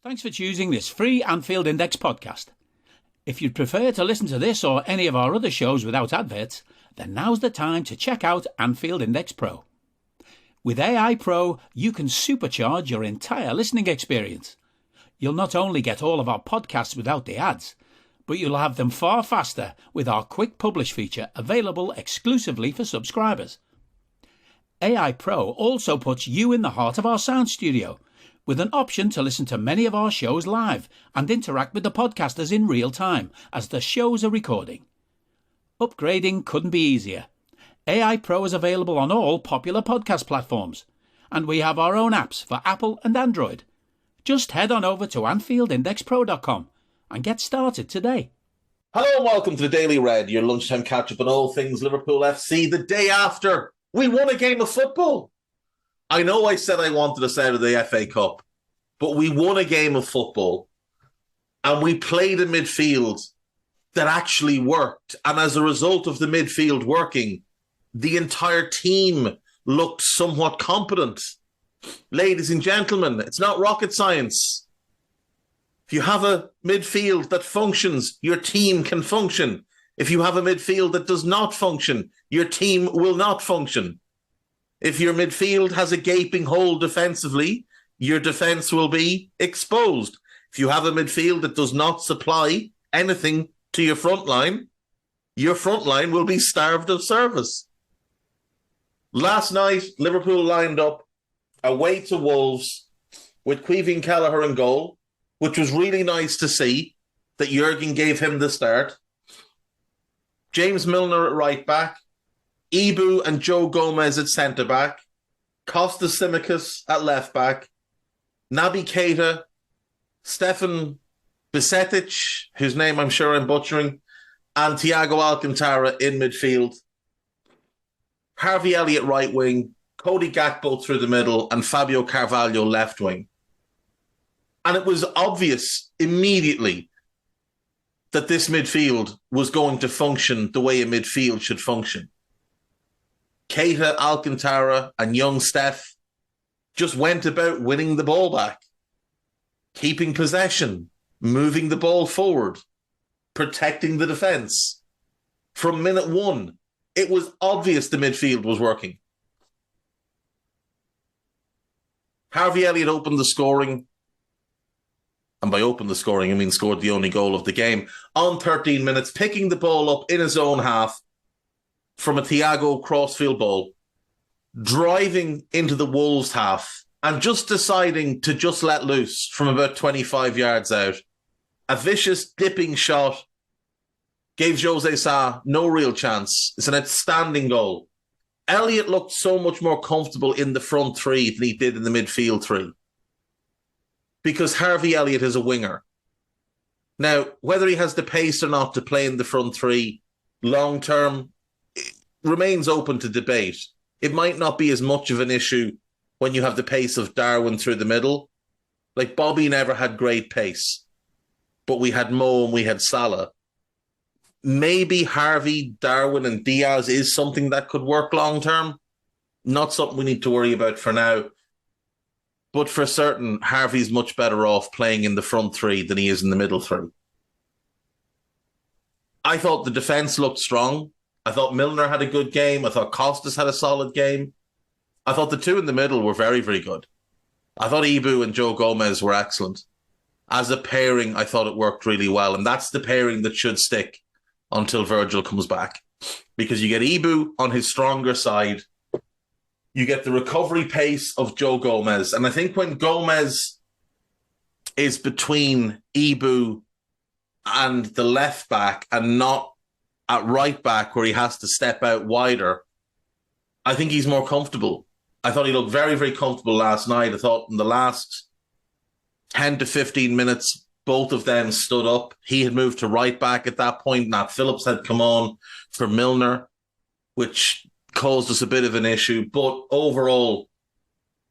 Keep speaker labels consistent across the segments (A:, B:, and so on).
A: Thanks for choosing this free Anfield Index podcast. If you'd prefer to listen to this or any of our other shows without adverts, then now's the time to check out Anfield Index Pro. With AI Pro, you can supercharge your entire listening experience. You'll not only get all of our podcasts without the ads, but you'll have them far faster with our Quick Publish feature available exclusively for subscribers. AI Pro also puts you in the heart of our sound studio, with an option to listen to many of our shows live and interact with the podcasters in real time as the shows are recording. Upgrading couldn't be easier. AI Pro is available on all popular podcast platforms, and we have our own apps for Apple and Android. Just head on over to AnfieldIndexPro.com and get started today.
B: Hello and welcome to the Daily Red, your lunchtime catch-up on all things Liverpool FC the day after we won a game of football. I know I said I wanted us out of the FA Cup, but we won a game of football and we played a midfield that actually worked. And as a result of the midfield working, the entire team looked somewhat competent. Ladies and gentlemen, it's not rocket science. If you have a midfield that functions, your team can function. If you have a midfield that does not function, your team will not function. If your midfield has a gaping hole defensively, your defence will be exposed. If you have a midfield that does not supply anything to your front line will be starved of service. Last night, Liverpool lined up away to Wolves with Caoimhín Kelleher in goal, which was really nice to see that Jurgen gave him the start. James Milner at right back, Ibu and Joe Gomez at centre-back, Kostas Tsimikas at left-back, Naby Keita, Stefan Bisetic, whose name I'm sure I'm butchering, and Thiago Alcantara in midfield. Harvey Elliott right wing, Cody Gakpo through the middle, and Fabio Carvalho left wing. And it was obvious immediately that this midfield was going to function the way a midfield should function. Keita, Alcantara, and young Steph just went about winning the ball back, keeping possession, moving the ball forward, protecting the defence. From minute one, it was obvious the midfield was working. Harvey Elliott opened the scoring, and by open the scoring, I mean scored the only goal of the game, on 13 minutes, picking the ball up in his own half from a Thiago crossfield ball, driving into the Wolves half, and just deciding to just let loose from about 25 yards out. A vicious dipping shot gave Jose Sa no real chance. It's an outstanding goal. Elliott looked so much more comfortable in the front three than he did in the midfield three, because Harvey Elliott is a winger. Now, whether he has the pace or not to play in the front three long term remains open to debate. It might not be as much of an issue when you have the pace of Darwin through the middle. Like, Bobby never had great pace, but we had Mo and we had Salah. Maybe Harvey, Darwin and Diaz is something that could work long term. Not something we need to worry about for now. But for certain, Harvey's much better off playing in the front three than he is in the middle three. I thought the defence looked strong. I thought Milner had a good game. I thought Kostas had a solid game. I thought the two in the middle were very, very good. I thought Ibu and Joe Gomez were excellent. As a pairing, I thought it worked really well. And that's the pairing that should stick until Virgil comes back. Because you get Ibu on his stronger side. You get the recovery pace of Joe Gomez. And I think when Gomez is between Ibu and the left back and not at right back where he has to step out wider, I think he's more comfortable. I thought he looked very, very comfortable last night. I thought in the last 10 to 15 minutes, both of them stood up. He had moved to right back at that point. Nat Phillips had come on for Milner, which caused us a bit of an issue. But overall,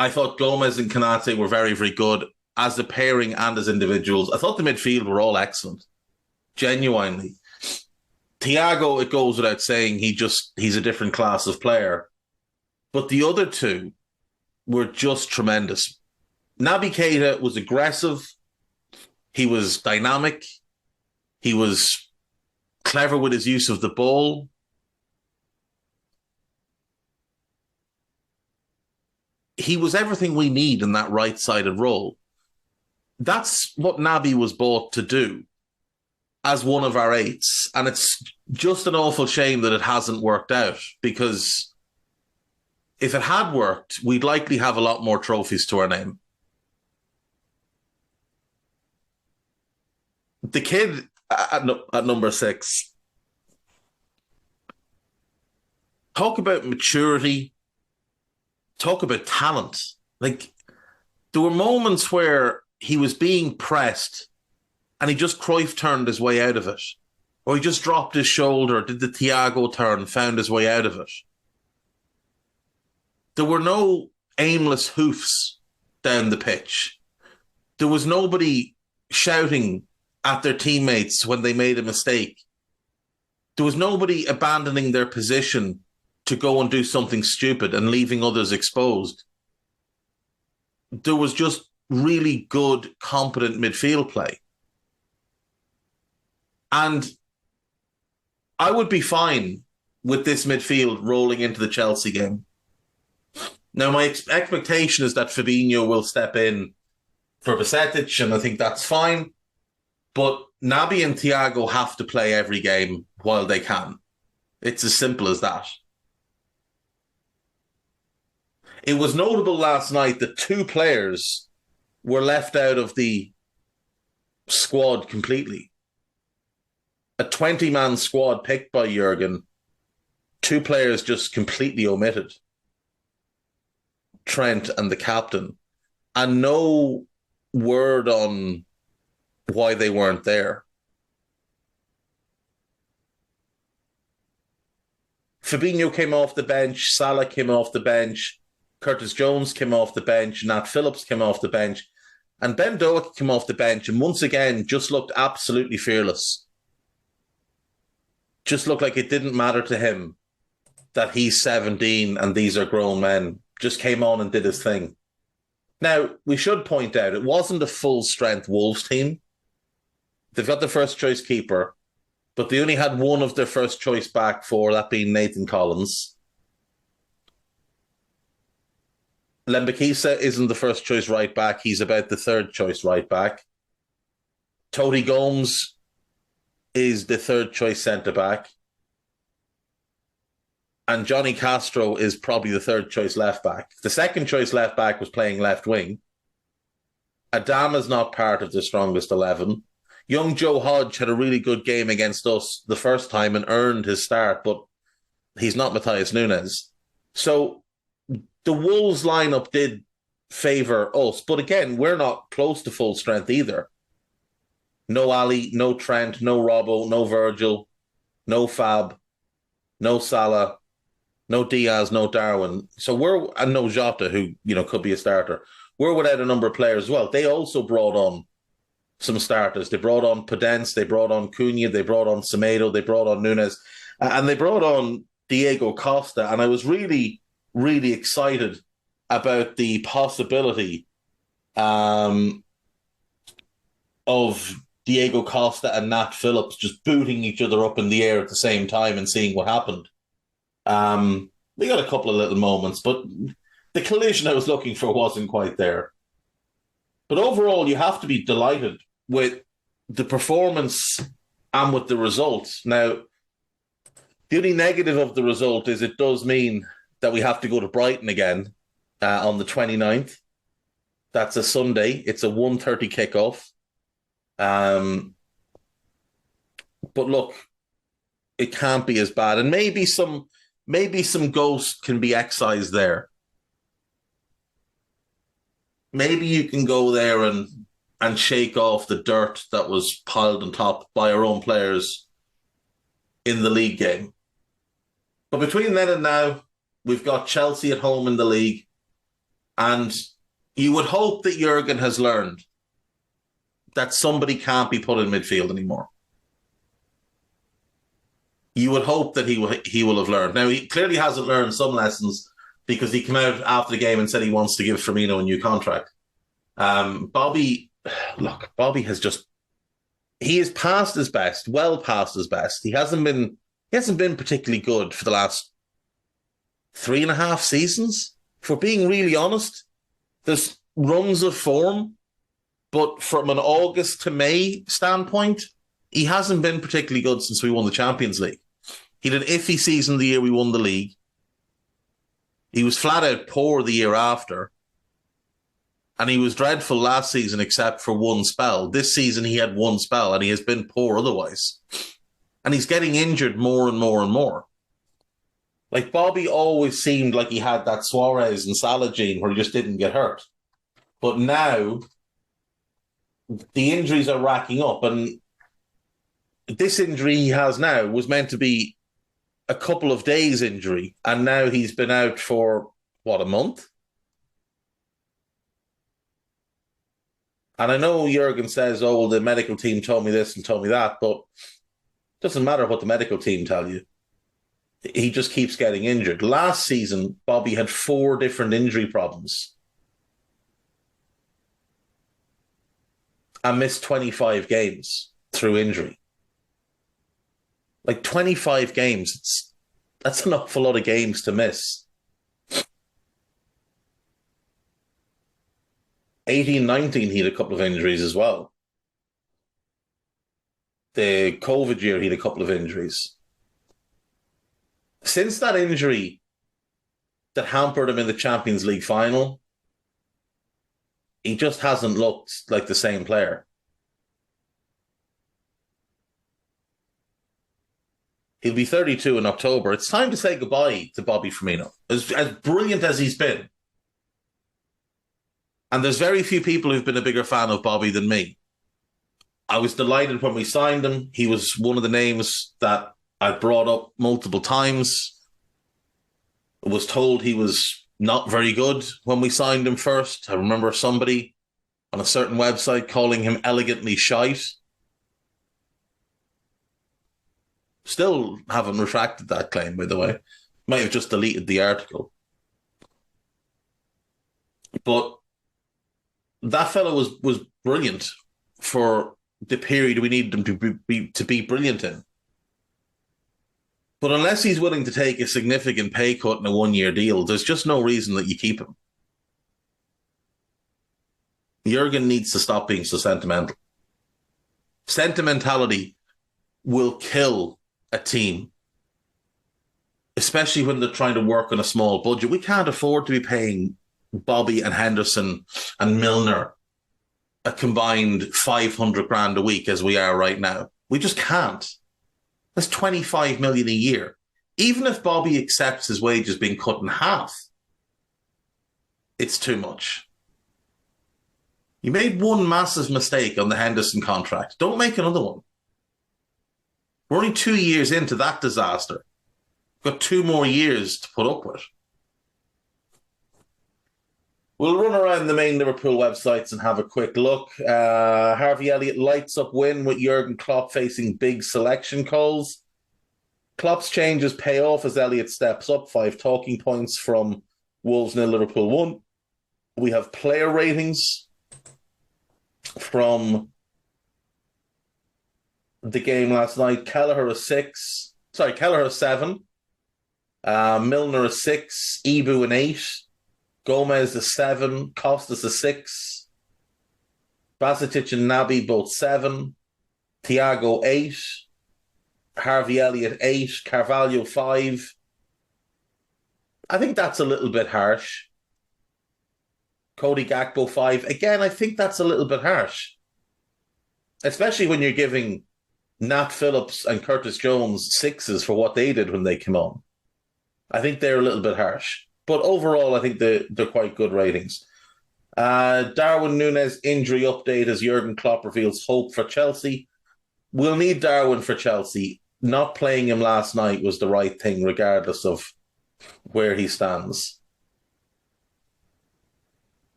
B: I thought Gomez and Konate were very, very good as a pairing and as individuals. I thought the midfield were all excellent. Genuinely. Thiago, it goes without saying, he's a different class of player. But the other two were just tremendous. Naby Keita was aggressive. He was dynamic. He was clever with his use of the ball. He was everything we need in that right-sided role. That's what Naby was bought to do as one of our eights. And it's just an awful shame that it hasn't worked out, because if it had worked, we'd likely have a lot more trophies to our name. The kid at number 6, talk about maturity, talk about talent. Like, there were moments where he was being pressed and he just Cruyff turned his way out of it. Or he just dropped his shoulder, did the Thiago turn, found his way out of it. There were no aimless hoofs down the pitch. There was nobody shouting at their teammates when they made a mistake. There was nobody abandoning their position to go and do something stupid and leaving others exposed. There was just really good, competent midfield play. And I would be fine with this midfield rolling into the Chelsea game. Now, my expectation is that Fabinho will step in for Bajcetic, and I think that's fine. But Naby and Thiago have to play every game while they can. It's as simple as that. It was notable last night that 2 players were left out of the squad completely. A 20-man squad picked by Jurgen, 2 players just completely omitted. Trent and the captain. And no word on why they weren't there. Fabinho came off the bench, Salah came off the bench, Curtis Jones came off the bench, Nat Phillips came off the bench, and Ben Doak came off the bench and once again just looked absolutely fearless. Just looked like it didn't matter to him that he's 17 and these are grown men. Just came on and did his thing. Now, we should point out, it wasn't a full-strength Wolves team. They've got the first-choice keeper, but they only had one of their first choice back for, that being Nathan Collins. Lembakisa isn't the first choice right back. He's about the third choice right back. Toti Gomes is the third choice centre back. And Johnny Castro is probably the third choice left back. The second choice left back was playing left wing. Adama's not part of the strongest 11. Young Joe Hodge had a really good game against us the first time and earned his start, but he's not Matheus Nunes. So the Wolves lineup did favour us, but again, we're not close to full strength either. No Ali, no Trent, no Robbo, no Virgil, no Fab, no Salah, no Diaz, no Darwin. So and no Jota, who, could be a starter. We're without a number of players as well. They also brought on some starters. They brought on Podence, they brought on Cunha, they brought on Semedo, they brought on Nunes, and they brought on Diego Costa. And I was really, really excited about the possibility of Diego Costa and Nat Phillips just booting each other up in the air at the same time and seeing what happened. We got a couple of little moments, but the collision I was looking for wasn't quite there. But overall, you have to be delighted with the performance and with the results. Now, the only negative of the result is it does mean that we have to go to Brighton again on the 29th. That's a Sunday. It's a 1:30 kickoff. But look, it can't be as bad. And maybe some ghost can be excised there. Maybe you can go there and shake off the dirt that was piled on top by our own players in the league game. But between then and now, we've got Chelsea at home in the league. And you would hope that Jurgen has learned that somebody can't be put in midfield anymore. You would hope that he will have learned. Now, he clearly hasn't learned some lessons because he came out after the game and said he wants to give Firmino a new contract. Bobby look, Bobby has just, he is past his best, well past his best. He hasn't been particularly good for the last 3.5 seasons. If we're being really honest, there's runs of form, but from an August to May standpoint, he hasn't been particularly good since we won the Champions League. He had an iffy season the year we won the league. He was flat out poor the year after. And he was dreadful last season except for one spell. This season he had one spell and he has been poor otherwise. And he's getting injured more and more and more. Like, Bobby always seemed like he had that Suarez and Salah gene where he just didn't get hurt. But now the injuries are racking up, and this injury he has now was meant to be a couple of days injury, and now he's been out for, a month? And I know Jurgen says, oh, well, the medical team told me this and told me that, but it doesn't matter what the medical team tell you. He just keeps getting injured. Last season, Bobby had 4 different injury problems and missed 25 games through injury. Like, 25 games, that's an awful lot of games to miss. 18-19, he had a couple of injuries as well. The COVID year, he had a couple of injuries. Since that injury that hampered him in the Champions League final, he just hasn't looked like the same player. He'll be 32 in October. It's time to say goodbye to Bobby Firmino. As brilliant as he's been. And there's very few people who've been a bigger fan of Bobby than me. I was delighted when we signed him. He was one of the names that I brought up multiple times. I was told he was not very good when we signed him first. I remember somebody on a certain website calling him elegantly shite. Still haven't retracted that claim, by the way. Might have just deleted the article. But that fellow was brilliant for the period we needed him to be brilliant in. But unless he's willing to take a significant pay cut in a 1-year deal, there's just no reason that you keep him. Jurgen needs to stop being so sentimental. Sentimentality will kill a team, especially when they're trying to work on a small budget. We can't afford to be paying Bobby and Henderson and Milner a combined 500 grand a week as we are right now. We just can't. That's 25 million a year. Even if Bobby accepts his wages being cut in half, it's too much. You made one massive mistake on the Henderson contract. Don't make another one. We're only 2 years into that disaster. We've got 2 more years to put up with. We'll run around the main Liverpool websites and have a quick look. Harvey Elliott lights up win with Jurgen Klopp facing big selection calls. Klopp's changes pay off as Elliott steps up. 5 talking points from Wolves 0, Liverpool 1. We have player ratings from the game last night. Kelleher a 7. Milner a 6. Ibu an 8. Gomez a 7, Costas a 6, Basetic and Naby both 7, Thiago 8, Harvey Elliott 8, Carvalho 5. I think that's a little bit harsh. Cody Gakpo 5. Again, I think that's a little bit harsh. Especially when you're giving Nat Phillips and Curtis Jones 6s for what they did when they came on. I think they're a little bit harsh. But overall, I think they're quite good ratings. Darwin Núñez injury update as Jurgen Klopp reveals hope for Chelsea. We'll need Darwin for Chelsea. Not playing him last night was the right thing, regardless of where he stands.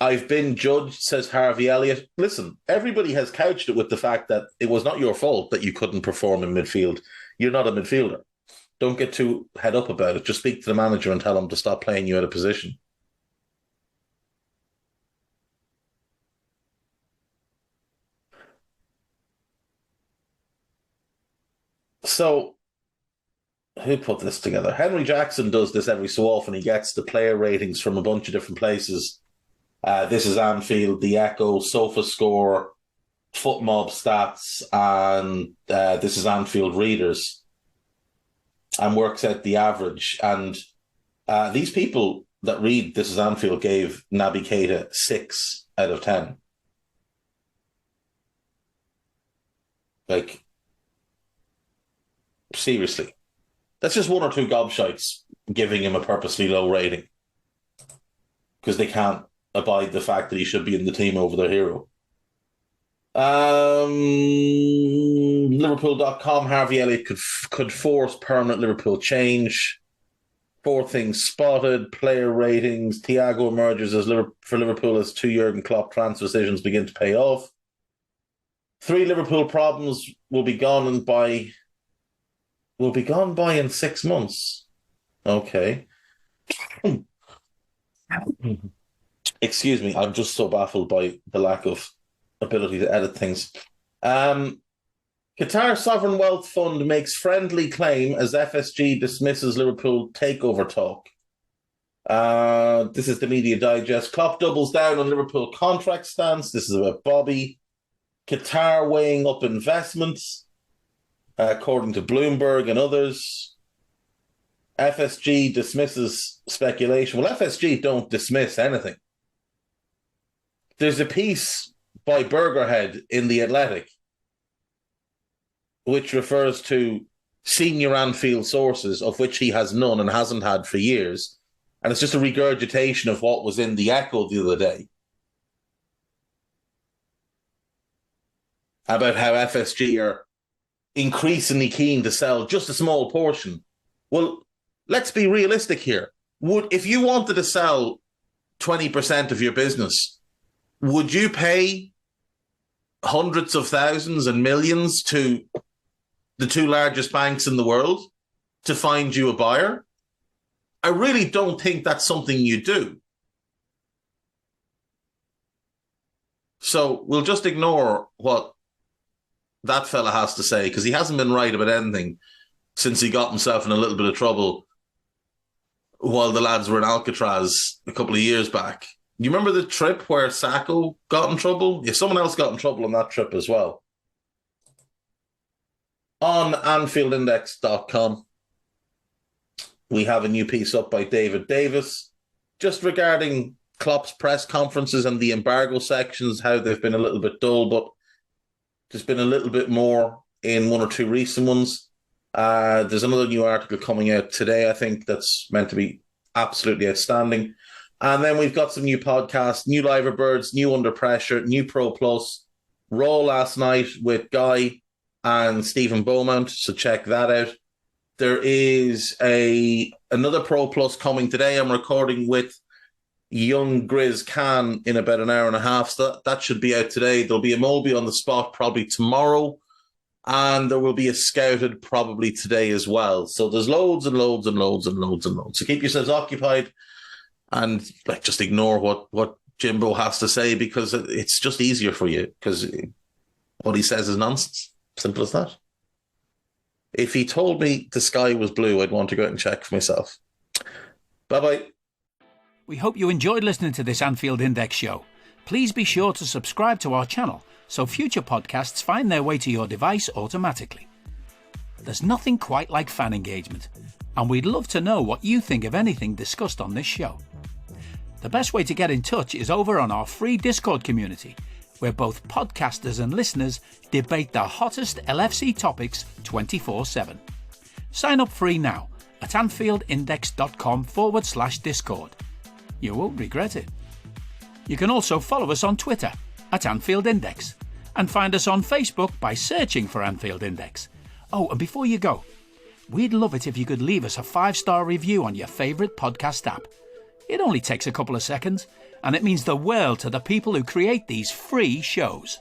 B: I've been judged, says Harvey Elliott. Listen, everybody has couched it with the fact that it was not your fault that you couldn't perform in midfield. You're not a midfielder. Don't get too head up about it. Just speak to the manager and tell him to stop playing you out of position. So, who put this together? Henry Jackson does this every so often. He gets the player ratings from a bunch of different places. This is Anfield, The Echo, SofaScore, FootMob Stats, and This is Anfield Readers, and works out the average. And these people that read This is Anfield gave Naby Keita 6 out of 10. Like, seriously. That's just one or two gobshites giving him a purposely low rating because they can't abide the fact that he should be in the team over their hero. Liverpool.com, Harvey Elliott could force permanent Liverpool change. 4 things spotted, player ratings. Thiago emerges for Liverpool as 2 Jurgen Klopp transfer decisions begin to pay off. 3 Liverpool problems will be gone by in 6 months. Okay. Excuse me, I'm just so baffled by the lack of ability to edit things. Qatar Sovereign Wealth Fund makes friendly claim as FSG dismisses Liverpool takeover talk. This is the Media Digest. Klopp doubles down on Liverpool contract stance. This is about Bobby. Qatar weighing up investments, according to Bloomberg and others. FSG dismisses speculation. Well, FSG don't dismiss anything. There's a piece by Burgerhead in The Athletic which refers to senior Anfield sources, of which he has none and hasn't had for years. And it's just a regurgitation of what was in The Echo the other day about how FSG are increasingly keen to sell just a small portion. Well, let's be realistic here. If you wanted to sell 20% of your business, would you pay hundreds of thousands and millions to the 2 largest banks in the world to find you a buyer? I really don't think that's something you do. So we'll just ignore what that fella has to say, because he hasn't been right about anything since he got himself in a little bit of trouble while the lads were in Alcatraz a couple of years back. You remember the trip where Sacco got in trouble? Yeah, someone else got in trouble on that trip as well. On AnfieldIndex.com, we have a new piece up by David Davis, just regarding Klopp's press conferences and the embargo sections, how they've been a little bit dull, but there's been a little bit more in 1 or 2 recent ones. There's another new article coming out today, I think, that's meant to be absolutely outstanding. And then we've got some new podcasts, new Liver Birds, new Under Pressure, new Pro Plus, Raw last night with Guy and Stephen Beaumont, so check that out. There is another Pro Plus coming today. I'm recording with young Grizz Khan in about an hour and a half, so that should be out today. There'll be a Moby on the spot probably tomorrow, and there will be a Scouted probably today as well. So there's loads and loads and loads and loads and loads. So keep yourselves occupied and just ignore what Jimbo has to say, because it's just easier for you, because what he says is nonsense. Simple as that. If he told me the sky was blue, I'd want to go out and check for myself. Bye-bye.
A: We hope you enjoyed listening to this Anfield Index show. Please be sure to subscribe to our channel so future podcasts find their way to your device automatically. There's nothing quite like fan engagement, and we'd love to know what you think of anything discussed on this show. The best way to get in touch is over on our free Discord community, where both podcasters and listeners debate the hottest LFC topics 24/7. Sign up free now at AnfieldIndex.com/Discord. You won't regret it. You can also follow us on Twitter at Anfield Index and find us on Facebook by searching for Anfield Index. Oh, and before you go, we'd love it if you could leave us a 5-star review on your favourite podcast app. It only takes a couple of seconds, and it means the world to the people who create these free shows.